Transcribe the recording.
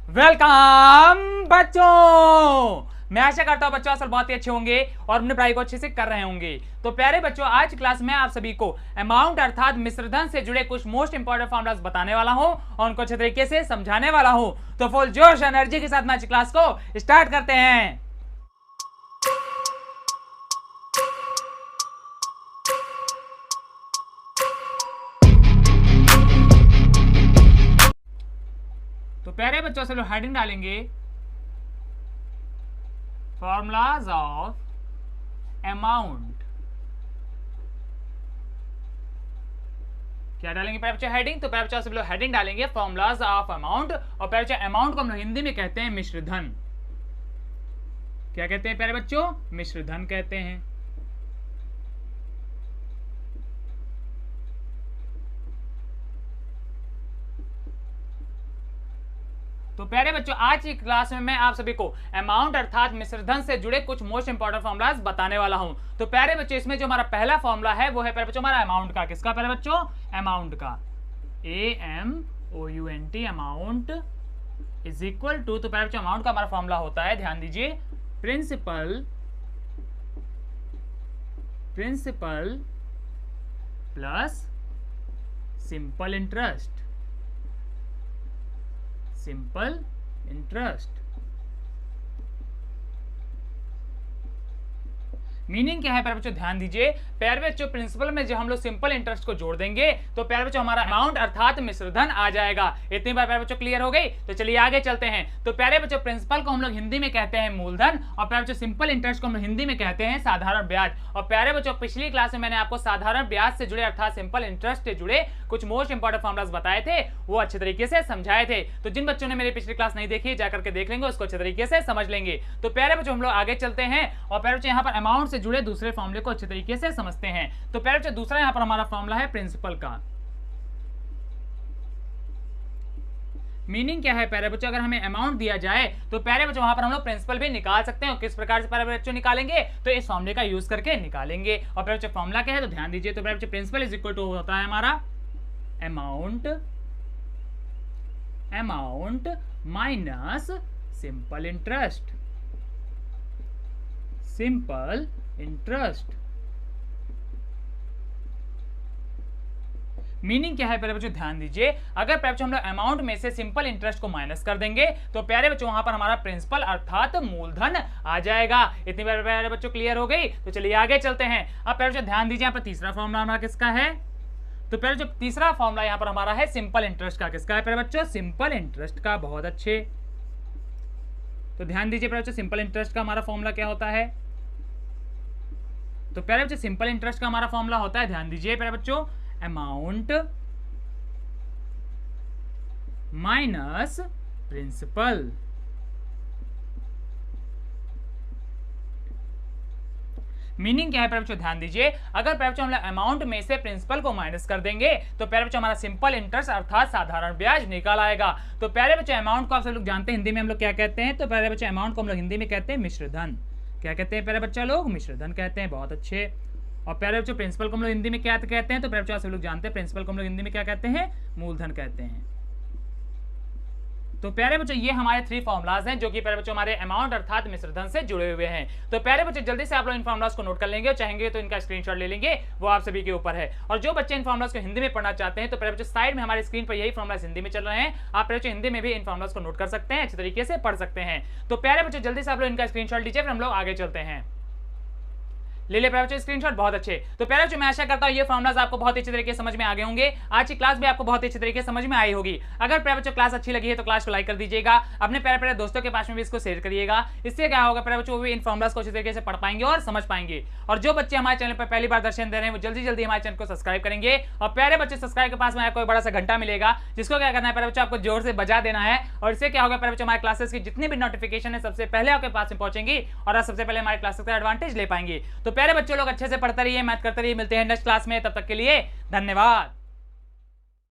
Welcome बच्चों। मैं आशा करता हूं बच्चों असल बहुत ही अच्छे होंगे और अपनी पढ़ाई को अच्छे से कर रहे होंगे। तो प्यारे बच्चों, आज क्लास में आप सभी को अमाउंट अर्थात मिश्रधन से जुड़े कुछ मोस्ट इंपॉर्टेंट फॉर्मूलाज बताने वाला हूं और उनको अच्छे तरीके से समझाने वाला हूं। तो फुल जोश एनर्जी के साथ मैं आज क्लास को स्टार्ट करते हैं। तो प्यारे बच्चों से लोग हेडिंग डालेंगे फॉर्मूलाज ऑफ अमाउंट। क्या डालेंगे प्यारे बच्चों? हेडिंग। तो प्यारे बच्चों से लोग हेडिंग डालेंगे फॉर्मूलाज ऑफ अमाउंट। और प्यारे बच्चों अमाउंट को हम लोग हिंदी में कहते हैं मिश्रधन। क्या कहते हैं प्यारे बच्चों? मिश्रधन कहते हैं। तो प्यारे बच्चों, आज की क्लास में मैं आप सभी को अमाउंट अर्थात मिश्रधन से जुड़े कुछ मोस्ट इंपॉर्टेंट फॉर्मुलाज बताने वाला हूं। तो प्यारे बच्चों, इसमें जो हमारा पहला फॉर्मूला है वो है प्यारे बच्चों हमारा अमाउंट का। किसका प्यारे बच्चों? अमाउंट का। AMOUNT amount is equal to, तो प्यारे बच्चों अमाउंट का हमारा फॉर्मूला होता है, ध्यान दीजिए, principal plus simple interest. Simple interest meaning क्या है प्यारे बच्चों? ध्यान दीजिए प्यारे बच्चों, प्रिंसिपल में जब हम लोग सिंपल इंटरेस्ट को जोड़ देंगे तो प्यारे बच्चों हमारा अमाउंट अर्थात मिश्रधन आ जाएगा। इतनी बार प्यारे बच्चों क्लियर हो गई? तो चलिए आगे चलते हैं। तो प्यारे बच्चों, प्रिंसिपल को हम लोग हिंदी में कहते हैं मूलधन और प्यारे बच्चों सिंपल इंटरेस्ट को हम लोग हिंदी में कहते हैं साधारण ब्याज। और प्यारे बच्चों, पिछली क्लास में मैंने आपको साधारण ब्याज से जुड़े अर्थात सिंपल इंटरेस्ट से जुड़े कुछ मोस्ट इंपॉर्टेंट फॉर्मुलाज बताए थे, वो अच्छे तरीके से समझाए थे। तो जिन बच्चों ने मेरी पिछली क्लास नहीं देखी जाकर के देख लेंगे, उसको अच्छे तरीके से समझ लेंगे। तो प्यारे बच्चों हम लोग आगे चलते हैं और प्यारे बच्चों यहाँ पर अमाउंट से जुड़े दूसरे फॉर्मूले को अच्छे तरीके से समझते हैं। तो प्यारे बच्चों, दूसरा यहाँ पर हमारा फॉर्मूला है प्रिंसिपल का। मीनिंग क्या है प्यारे बच्चों? अगर हमें अमाउंट दिया जाए तो प्यारे बच्चों वहां पर हम लोग प्रिंसिपल भी निकाल सकते हैं। किस प्रकार से प्यारे बच्चों निकालेंगे? तो इस फॉर्मूले का यूज करके निकालेंगे। और प्यारे बच्चों फॉर्मूला क्या है तो ध्यान दीजिए। तो प्यारे बच्चों प्रिंसिपल इज इक्वल टू होता है हमारा amount minus simple interest. Meaning क्या है प्यारे बच्चों? ध्यान दीजिए, अगर प्यारे बच्चों हम लोग अमाउंट में से सिंपल इंटरेस्ट को माइनस कर देंगे तो प्यारे बच्चों वहां पर हमारा प्रिंसिपल अर्थात मूलधन आ जाएगा। इतनी बार प्यारे बच्चों क्लियर हो गई? तो चलिए आगे चलते हैं। अब प्यारे बच्चों ध्यान दीजिए, यहाँ पर तीसरा फॉर्मूला हमारा किसका है? तो प्यारे बच्चों तीसरा फॉर्मूला यहाँ पर हमारा है सिंपल इंटरेस्ट का। किसका है प्यारे बच्चों? सिंपल इंटरेस्ट का। बहुत अच्छे। तो ध्यान दीजिए प्यारे बच्चों, सिंपल इंटरेस्ट का हमारा फॉर्मूला क्या होता है? तो प्यारे बच्चों सिंपल इंटरेस्ट का हमारा फॉर्मूला होता है, ध्यान दीजिए प्यारे बच्चों, अमाउंट माइनस प्रिंसिपल। मीनिंग क्या है प्यारे बच्चों? ध्यान दीजिए, अगर प्यारे बच्चों हम लोग अमाउंट में से प्रिंसिपल को माइनस कर देंगे तो प्यारे बच्चों हमारा सिंपल इंटरेस्ट अर्थात साधारण ब्याज निकल आएगा। तो प्यारे बच्चों अमाउंट को आप सब लोग जानते हैं हिंदी में हम लोग क्या कहते हैं? तो प्यारे बच्चों अमाउंट को हम लोग हिंदी में कहते हैं मिश्रधन। क्या कहते हैं प्यारे बच्चा लोग? मिश्रधन कहते हैं। बहुत अच्छे। और प्यारे बच्चों प्रिंसिपल को हम लोग हिंदी में क्या कहते हैं? तो प्यारे बच्चों आप सब लोग जानते हैं प्रिंसिपल को हम लोग हिंदी में क्या कहते हैं? मूलधन कहते हैं। तो प्यारे बच्चों ये हमारे 3 फॉर्मुलाज हैं जो कि प्यारे बच्चों हमारे अमाउंट अर्थात मिश्रधन से जुड़े हुए हैं। तो प्यारे बच्चों जल्दी से आप लोग इन फॉर्मुलाज को नोट कर लेंगे और चाहेंगे तो इनका स्क्रीनशॉट ले लेंगे, वो आप सभी के ऊपर है। और जो बच्चे इन फॉर्मुलाज को हिंदी में पढ़ना चाहते हैं तो प्यारे बच्चों साइड में हमारे स्क्रीन पर यही फॉर्मुलाज हिंदी में चल रहे हैं, आप प्यारे बच्चों हिंदी में भी इन फॉर्मुलाज को नोट कर सकते हैं, अच्छे तरीके से पढ़ सकते हैं। तो प्यारे बच्चों जल्दी से आप लोग इनका स्क्रीनशॉट लीजिए, फिर हम लोग आगे चलते हैं। ले ले प्यारे बच्चों स्क्रीनशॉट। बहुत अच्छे। तो प्यारे बच्चों मैं आशा करता हूं ये फॉर्मुलाज आपको बहुत अच्छे तरीके से समझ में आ गए होंगे। आज की क्लास भी आपको बहुत अच्छे तरीके से समझ में आई होगी। अगर प्यारे बच्चों क्लास अच्छी लगी है तो क्लास को लाइक कर दीजिएगा, अपने प्यारे प्यारे दोस्तों के पास में भी इसको शेयर करिएगा। इससे क्या होगा प्यारे बच्चों, वो भी इन फॉर्मुलाज को अच्छे तरीके से पढ़ पाएंगे और समझ पाएंगे। और जो बच्चे हमारे चैनल पर पहली बार दर्शन दे रहे हैं वो जल्दी जल्दी हमारे चैनल को सब्सक्राइब करेंगे। और प्यारे बच्चे सब्सक्राइब के पास में आपको बड़ा सा घंटा मिलेगा, जिसको क्या करना है प्यारे बच्चों, आपको जोर से बजा देना है। और इससे क्या होगा प्यारे बच्चों, हमारे क्लासेस की जितनी भी नोटिफिकेशन है सबसे पहले आपके पास में पहुंचेंगी और आप सबसे पहले हमारे क्लासेस का एडवांटेज ले पाएंगे। तो प्यारे बच्चों लोग अच्छे से पढ़ते रहिए, मैथ करते रहिए। मिलते हैं नेक्स्ट क्लास में, तब तक के लिए धन्यवाद।